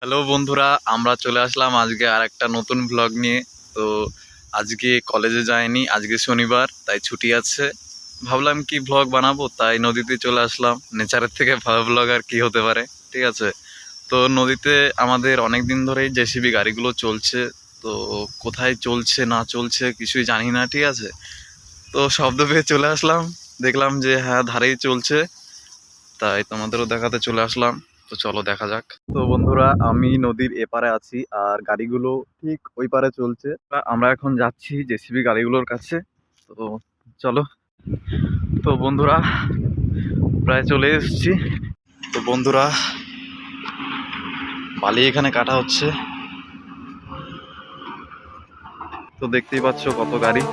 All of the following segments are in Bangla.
হ্যালো বন্ধুরা, আমরা চলে আসলাম আজকে আর একটা নতুন ব্লগ নিয়ে। তো আজকে কলেজে যাইনি, আজকে শনিবার তাই ছুটি আছে। ভাবলাম কি ব্লগ বানাবো, তাই নদীতে চলে আসলাম। নেচারের থেকে ভালো ব্লগ আর কি হতে পারে, ঠিক আছে। তো নদীতে আমাদের অনেক দিন ধরেই জেসিবি গাড়িগুলো চলছে। তো কোথায় চলছে না চলছে কিছুই জানি না, ঠিক আছে। তো শব্দ পেয়ে চলে আসলাম, দেখলাম যে হ্যাঁ ধারেই চলছে, তাই তোমাদেরও দেখাতে চলে আসলাম। তো চলো দেখা যাক। তো বন্ধুরা, আমি নদীর এপারে আছি আর গাড়িগুলো ঠিক ওই পারে চলছে। আমরা এখন যাচ্ছি জেসিবি গাড়িগুলোর কাছে। তো চলো। তো বন্ধুরা, প্রায় চলে এসেছি। তো বন্ধুরা, বালি এখানে কাটা হচ্ছে। তো দেখতেই পাচ্ছ কত গাড়ি।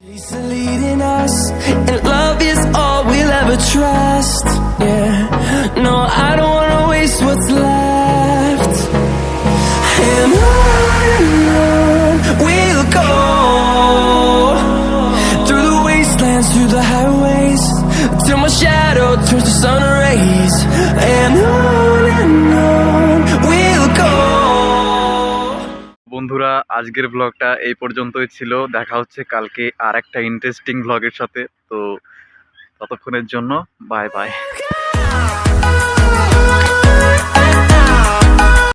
He's leading us, and love is all we'll ever trust. Yeah, no, I don't wanna waste what's left. And on we'll go, through the wastelands, through the highways, till my shadow turns to sun rays. And on we'll go. বন্ধুরা, আজকের ব্লগটা এই পর্যন্তই ছিল। দেখা হচ্ছে কালকে আর একটা ইন্টারেস্টিং ব্লগের সাথে। তো ততক্ষণের জন্য বাই বাই।